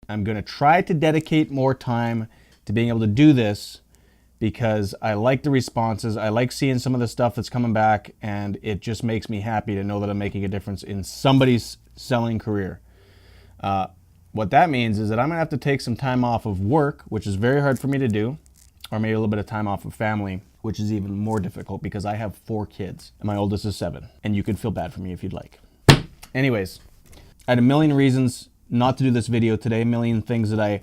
I'm going to try to dedicate more time to being able to do this because I like the responses. I like seeing some of the stuff that's coming back, and it just makes me happy to know that I'm making a difference in somebody's selling career. What that means is that I'm going to have to take some time off of work, which is very hard for me to do, or maybe a little bit of time off of family, which is even more difficult because I have 4 kids and my oldest is 7. And you could feel bad for me if you'd like. Anyways, I had a million reasons not to do this video today, a million things that I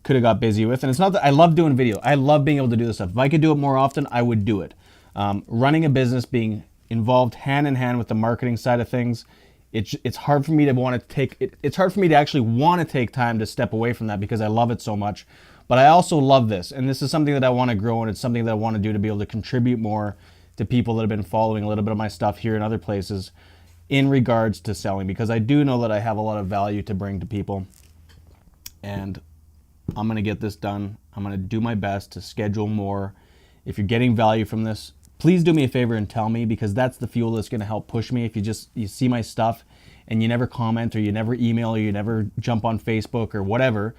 could have got busy with. And it's not that I love doing video. I love being able to do this stuff. If I could do it more often, I would do it. Running a business, being involved hand in hand with the marketing side of things, it's hard for me to want to take it. It's hard for me to actually want to take time to step away from that because I love it so much. But I also love this, and this is something that I want to grow, and it's something that I want to do to be able to contribute more to people that have been following a little bit of my stuff here and other places in regards to selling, because I do know that I have a lot of value to bring to people, and I'm going to get this done. I'm going to do my best to schedule more. If you're getting value from this, please do me a favor and tell me, because that's the fuel that's going to help push me. If you see my stuff and you never comment, or you never email, or you never jump on Facebook or whatever,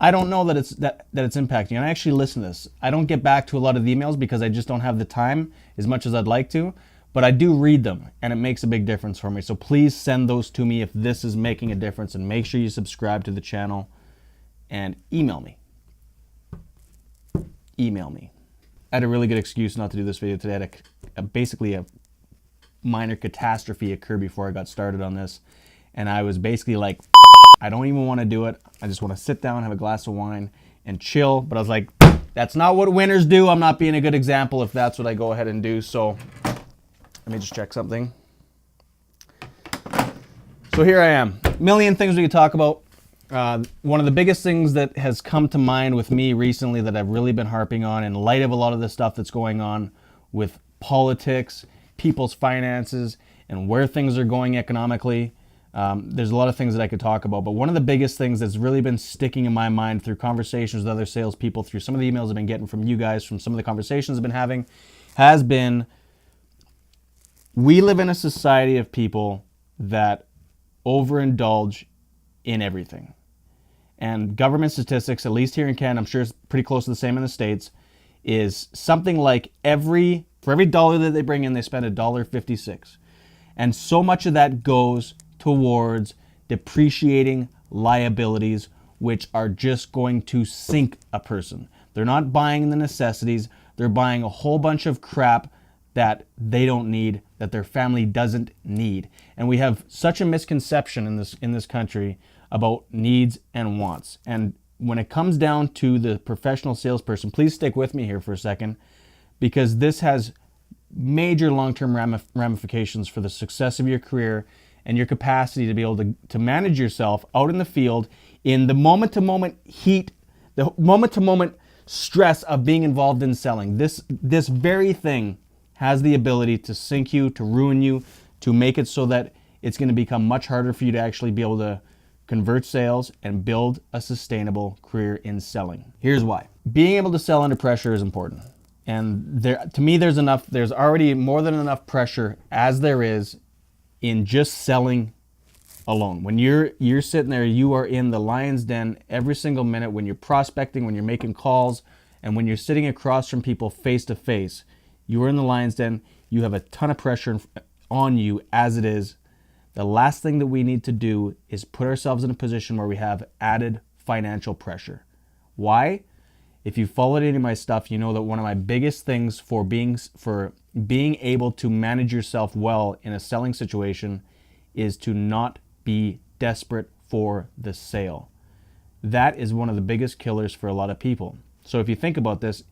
I don't know that it's impacting. And I actually listen to this. I don't get back to a lot of the emails because I just don't have the time as much as I'd like to, but I do read them, and it makes a big difference for me. So please send those to me if this is making a difference, and make sure you subscribe to the channel and email me. Email me. I had a really good excuse not to do this video today. I had basically a minor catastrophe occur before I got started on this, and I was basically like, I don't even want to do it. I just want to sit down, have a glass of wine, and chill. But I was like, that's not what winners do. I'm not being a good example if that's what I go ahead and do. So let me just check something. So here I am. A million things we could talk about. One of the biggest things that has come to mind with me recently that I've really been harping on in light of a lot of the stuff that's going on with politics, people's finances, and where things are going economically. There's a lot of things that I could talk about, but one of the biggest things that's really been sticking in my mind through conversations with other salespeople, through some of the emails I've been getting from you guys, from some of the conversations I've been having, has been, we live in a society of people that overindulge in everything. And government statistics, at least here in Canada, I'm sure it's pretty close to the same in the States, is something like for every dollar that they bring in, they spend $1.56. And so much of that goes towards depreciating liabilities, which are just going to sink a person. They're not buying the necessities. They're buying a whole bunch of crap that they don't need, that their family doesn't need. And we have such a misconception in this country about needs and wants. And when it comes down to the professional salesperson, please stick with me here for a second, because this has major long-term ramifications for the success of your career and your capacity to be able to manage yourself out in the field in the moment-to-moment heat, the moment-to-moment stress of being involved in selling. This very thing has the ability to sink you, to ruin you, to make it so that it's going to become much harder for you to actually be able to convert sales and build a sustainable career in selling. Here's why. Being able to sell under pressure is important. And to me, there's already more than enough pressure as there is in just selling alone. When you're sitting there, you are in the lion's den every single minute when you're prospecting, when you're making calls, and when you're sitting across from people face to face. You are in the lion's den. You have a ton of pressure on you as it is. The last thing that we need to do is put ourselves in a position where we have added financial pressure. Why? If you followed any of my stuff, you know that one of my biggest things for being able to manage yourself well in a selling situation is to not be desperate for the sale. That is one of the biggest killers for a lot of people. So if you think about this,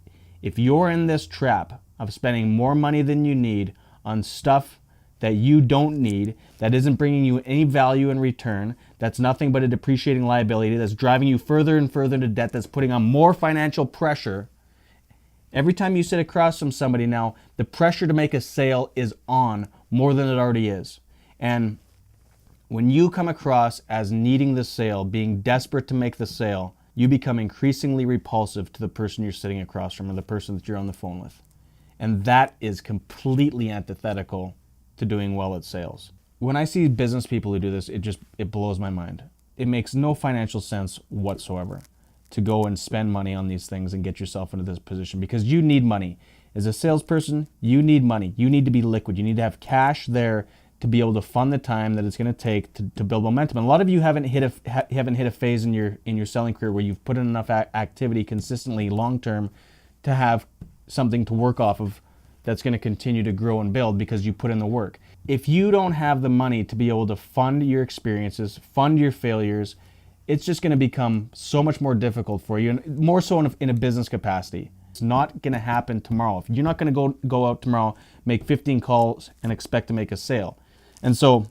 if you're in this trap of spending more money than you need on stuff that you don't need, that isn't bringing you any value in return, that's nothing but a depreciating liability, that's driving you further and further into debt, that's putting on more financial pressure. Every time you sit across from somebody now, the pressure to make a sale is on more than it already is. And when you come across as needing the sale, being desperate to make the sale, you become increasingly repulsive to the person you're sitting across from, or the person that you're on the phone with. And that is completely antithetical to doing well at sales. When I see business people who do this, it blows my mind. it makes no financial sense whatsoever to go and spend money on these things and get yourself into this position, because you need money. As a salesperson, you need money. You need to be liquid. You need to have cash there to be able to fund the time that it's going to take to build momentum. And a lot of you haven't hit a phase in your selling career where you've put in enough activity consistently long term to have something to work off of that's going to continue to grow and build because you put in the work. If you don't have the money to be able to fund your experiences, fund your failures, it's just going to become so much more difficult for you, and more so in a business capacity. It's not going to happen tomorrow. If you're not going to go out tomorrow, make 15 calls and expect to make a sale. And so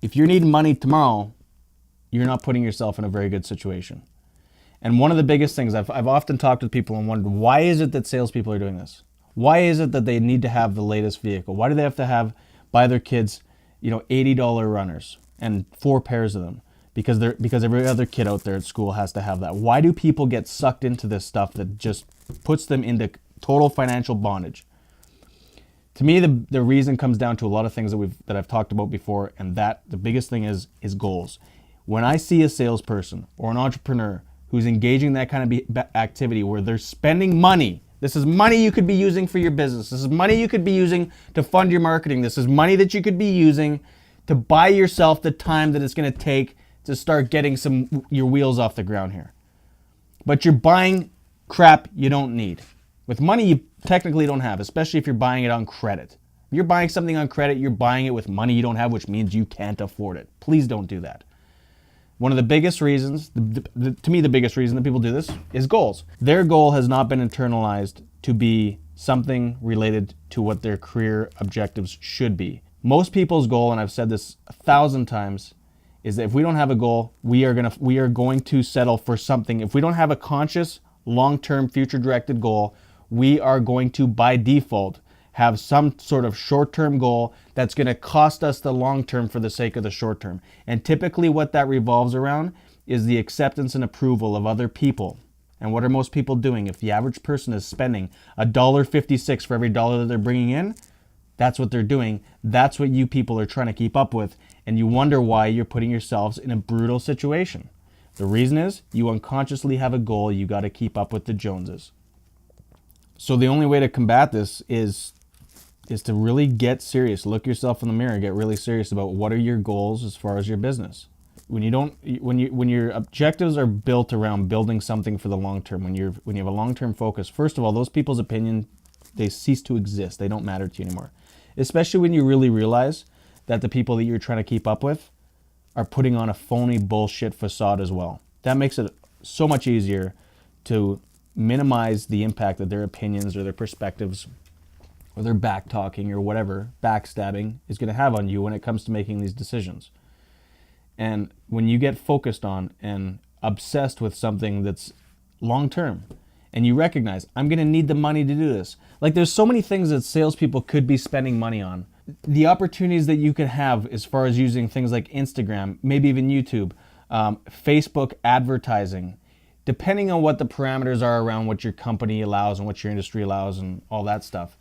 if you're needing money tomorrow, you're not putting yourself in a very good situation. And one of the biggest things, I've often talked with people and wondered, why is it that salespeople are doing this? Why is it that they need to have the latest vehicle? Why do they have to buy their kids, $80 runners and 4 pairs of them? Because every other kid out there at school has to have that. Why do people get sucked into this stuff that just puts them into total financial bondage? To me, the reason comes down to a lot of things that I've talked about before, and that the biggest thing is goals. When I see a salesperson or an entrepreneur who's engaging in that kind of activity where they're spending money, this is money you could be using for your business. This is money you could be using to fund your marketing. This is money that you could be using to buy yourself the time that it's going to take to start getting your wheels off the ground here. But you're buying crap you don't need. With money you technically don't have, especially if you're buying it on credit. If you're buying something on credit, you're buying it with money you don't have, which means you can't afford it. Please don't do that. One of the biggest reasons, to me the biggest reason that people do this, is goals. Their goal has not been internalized to be something related to what their career objectives should be. Most people's goal, and I've said this 1,000 times, is that if we don't have a goal, we are going to settle for something. If we don't have a conscious, long-term, future-directed goal, we are going to, by default, have some sort of short-term goal that's going to cost us the long-term for the sake of the short-term. And typically what that revolves around is the acceptance and approval of other people. And what are most people doing? If the average person is spending $1.56 for every dollar that they're bringing in, that's what they're doing. That's what you people are trying to keep up with. And you wonder why you're putting yourselves in a brutal situation. The reason is you unconsciously have a goal. You got to keep up with the Joneses. So the only way to combat this is to really get serious. Look yourself in the mirror. Get really serious about what are your goals as far as your business. When your objectives are built around building something for the long term, when you have a long-term focus, first of all, those people's opinion, they cease to exist. They don't matter to you anymore. Especially when you really realize that the people that you're trying to keep up with are putting on a phony bullshit facade as well. That makes it so much easier to minimize the impact that their opinions or their perspectives or their back talking or whatever, backstabbing, is going to have on you when it comes to making these decisions. And when you get focused on and obsessed with something that's long term, and you recognize, I'm going to need the money to do this. Like, there's so many things that salespeople could be spending money on. The opportunities that you could have as far as using things like Instagram, maybe even YouTube, Facebook advertising, depending on what the parameters are around what your company allows and what your industry allows and all that stuff.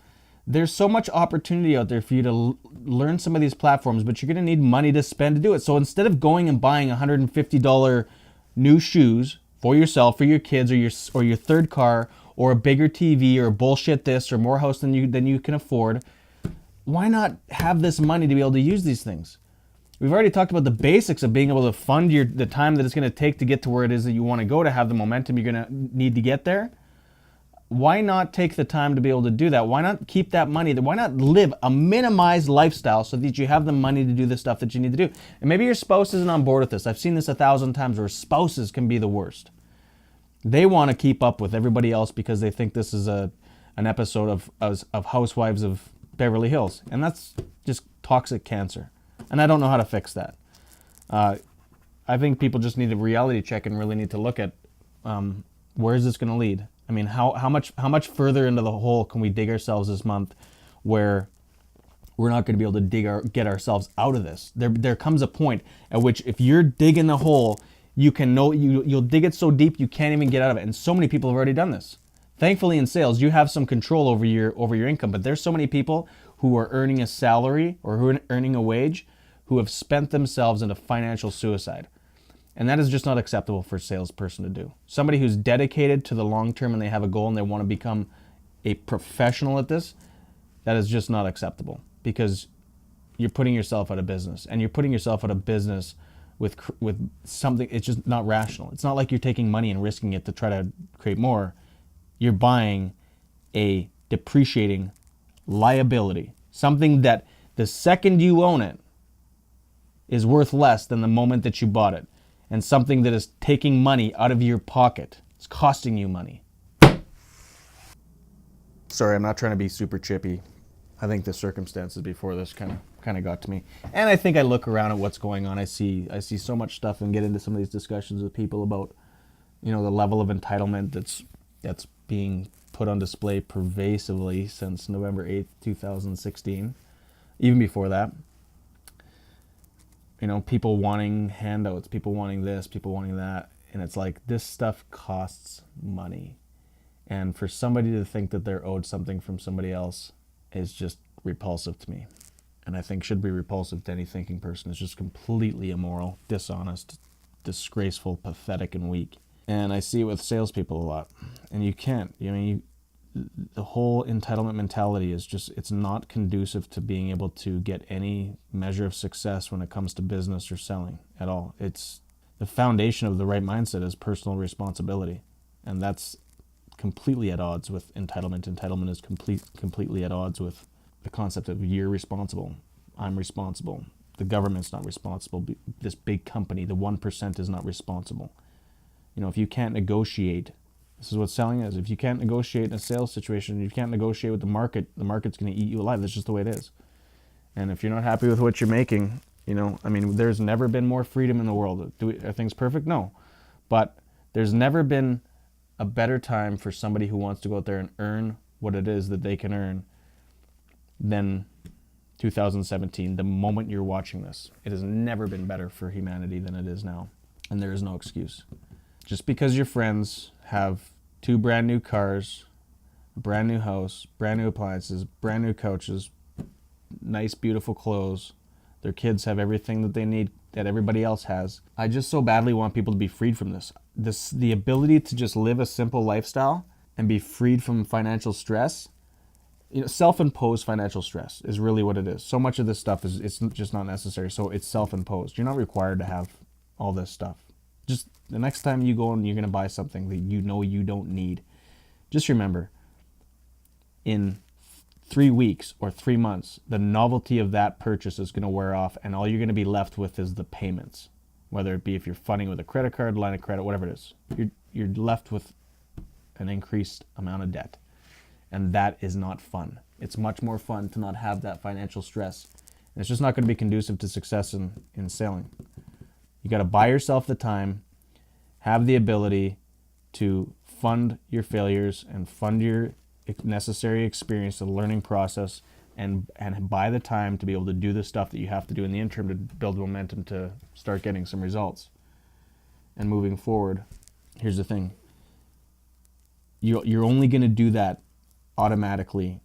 There's so much opportunity out there for you to learn some of these platforms, but you're going to need money to spend to do it. So instead of going and buying $150 new shoes for yourself, for your kids, or your third car, or a bigger TV, or bullshit this, or more house than you can afford, why not have this money to be able to use these things? We've already talked about the basics of being able to fund the time that it's going to take to get to where it is that you want to go, to have the momentum you're going to need to get there. Why not take the time to be able to do that? Why not keep that money? Why not live a minimized lifestyle so that you have the money to do the stuff that you need to do? And maybe your spouse isn't on board with this. I've seen this 1,000 times where spouses can be the worst. They want to keep up with everybody else because they think this is an episode of Housewives of Beverly Hills. And that's just toxic cancer. And I don't know how to fix that. I think people just need a reality check and really need to look at where is this going to lead? I mean, how much further into the hole can we dig ourselves this month where we're not going to be able to get ourselves out of this? There comes a point at which if you're digging the hole, you'll dig it so deep you can't even get out of it. And so many people have already done this. Thankfully, in sales, you have some control over your income, but there's so many people who are earning a salary or who are earning a wage who have spent themselves into financial suicide. And that is just not acceptable for a salesperson to do. Somebody who's dedicated to the long term and they have a goal and they want to become a professional at this, that is just not acceptable, because you're putting yourself out of business, and you're putting yourself out of business with something. It's just not rational. It's not like you're taking money and risking it to try to create more. You're buying a depreciating liability, something that the second you own it is worth less than the moment that you bought it, and something that is taking money out of your pocket. It's costing you money. Sorry, I'm not trying to be super chippy. I think the circumstances before this kind of got to me, and I think I look around at what's going on. I see so much stuff, and get into some of these discussions with people about, the level of entitlement that's being put on display pervasively since November 8th, 2016. Even before that, people wanting handouts, people wanting this, people wanting that, and it's like, this stuff costs money, and for somebody to think that they're owed something from somebody else is just repulsive to me, and I think should be repulsive to any thinking person. It's just completely immoral, dishonest, disgraceful, pathetic, and weak. And I see it with salespeople a lot, and you can't. The whole entitlement mentality is just, it's not conducive to being able to get any measure of success when it comes to business or selling at all. It's the foundation of the right mindset is personal responsibility, and that's completely at odds with entitlement. Entitlement is completely at odds with the concept of you're responsible, I'm responsible, the government's not responsible, this big company, the 1% is not responsible. If you can't negotiate, this is what selling is. If you can't negotiate in a sales situation, you can't negotiate with the market's going to eat you alive. That's just the way it is. And if you're not happy with what you're making, there's never been more freedom in the world. Are things perfect? No. But there's never been a better time for somebody who wants to go out there and earn what it is that they can earn than 2017, the moment you're watching this. It has never been better for humanity than it is now. And there is no excuse. Just because your friends have 2 brand new cars, a brand new house, brand new appliances, brand new couches, nice, beautiful clothes, their kids have everything that they need that everybody else has. I just so badly want people to be freed from this. The ability to just live a simple lifestyle and be freed from financial stress. Self-imposed financial stress is really what it is. So much of this stuff it's just not necessary. So it's self-imposed. You're not required to have all this stuff. Just the next time you go and you're going to buy something that you don't need, just remember, in 3 weeks or 3 months, the novelty of that purchase is going to wear off, and all you're going to be left with is the payments. Whether it be if you're funding with a credit card, line of credit, whatever it is, you're left with an increased amount of debt. And that is not fun. It's much more fun to not have that financial stress. And it's just not going to be conducive to success in selling. You got to buy yourself the time, have the ability to fund your failures and fund your necessary experience, the learning process, and buy the time to be able to do the stuff that you have to do in the interim to build momentum to start getting some results. And moving forward, here's the thing. You're only going to do that automatically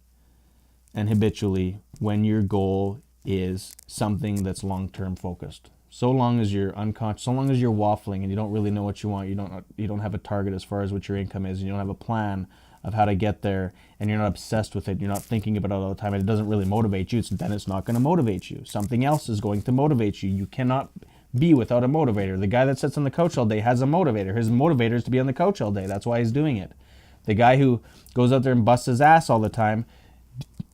and habitually when your goal is something that's long-term focused. So long as you're unconscious, so long as you're waffling and you don't really know what you want, you don't have a target as far as what your income is, and you don't have a plan of how to get there, and you're not obsessed with it, you're not thinking about it all the time, and it doesn't really motivate you, then it's not going to motivate you. Something else is going to motivate you. You cannot be without a motivator. The guy that sits on the couch all day has a motivator. His motivator is to be on the couch all day. That's why he's doing it. The guy who goes out there and busts his ass all the time,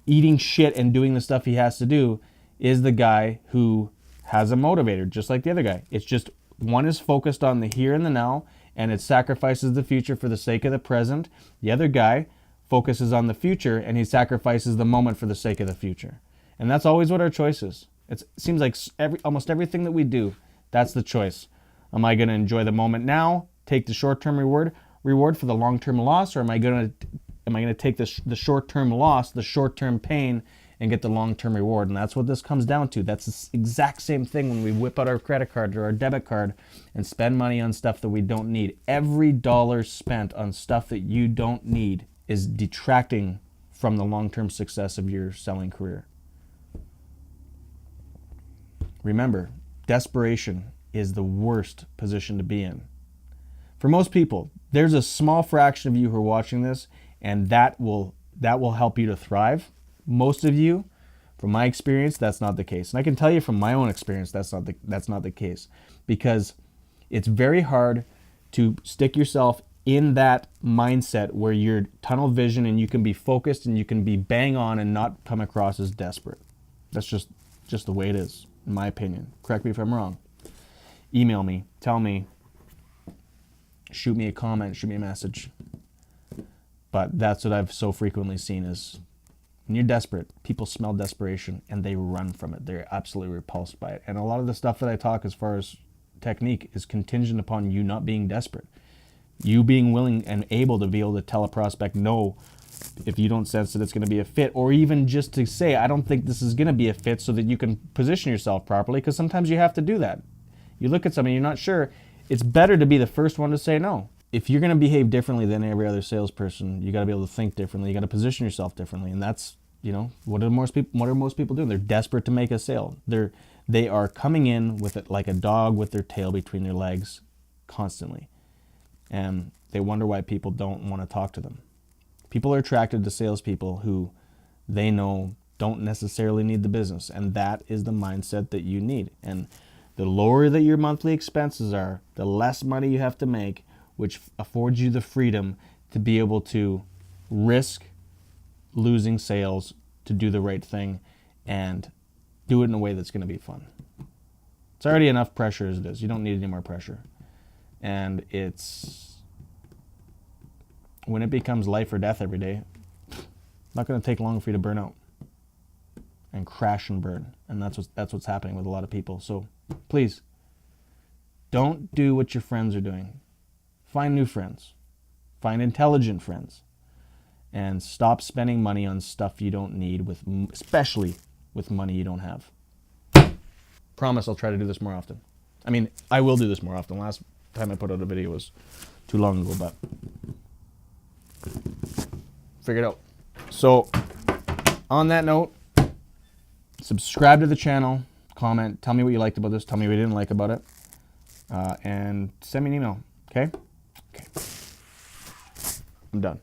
eating shit and doing the stuff he has to do, is the guy who has a motivator, just like the other guy. It's just one is focused on the here and the now, and it sacrifices the future for the sake of the present. The other guy focuses on the future, and he sacrifices the moment for the sake of the future. And that's always what our choice is. It seems like almost everything that we do, that's the choice. Am I going to enjoy the moment now, take the short-term reward for the long-term loss, or am I going to take the short-term loss, the short-term pain, and get the long-term reward? And that's what this comes down to. That's the exact same thing when we whip out our credit card or our debit card and spend money on stuff that we don't need. Every dollar spent on stuff that you don't need is detracting from the long-term success of your selling career. remember, desperation is the worst position to be in. For most people, there's a small fraction of you who are watching this, and that will help you to thrive. Most of you, from my experience, that's not the case. And I can tell you from my own experience, that's not the case, because it's very hard to stick yourself in that mindset where you're tunnel vision and you can be focused and you can be bang on and not come across as desperate. That's just the way it is, in my opinion. Correct me if I'm wrong. Email me, tell me, shoot me a comment, shoot me a message. But that's what I've so frequently seen is when you're desperate, people smell desperation and they run from it. They're absolutely repulsed by it. And a lot of the stuff that I talk as far as technique is contingent upon you not being desperate. You being willing and able to tell a prospect no if you don't sense that it's going to be a fit, or even just to say, I don't think this is going to be a fit, so that you can position yourself properly, because sometimes you have to do that. You look at something, you're not sure. It's better to be the first one to say no. If you're going to behave differently than every other salesperson, you got to be able to think differently. You got to position yourself differently, and that's, what are most people doing? They're desperate to make a sale. They are coming in with it like a dog with their tail between their legs constantly. And they wonder why people don't want to talk to them. People are attracted to salespeople who they know don't necessarily need the business. And that is the mindset that you need. And the lower that your monthly expenses are, the less money you have to make, which affords you the freedom to be able to risk losing sales, to do the right thing, and do it in a way that's going to be fun. It's already enough pressure as it is. You don't need any more pressure. And it's, when it becomes life or death every day, not going to take long for you to burn out and crash and burn. And that's what's happening with a lot of people. So please, don't do what your friends are doing. Find new friends. Find intelligent friends. And stop spending money on stuff you don't need, especially with money you don't have. Promise I'll try to do this more often. I mean, I will do this more often. Last time I put out a video was too long ago, but figure it out. So on that note, subscribe to the channel, comment, tell me what you liked about this, tell me what you didn't like about it, and send me an email, okay? Okay. I'm done.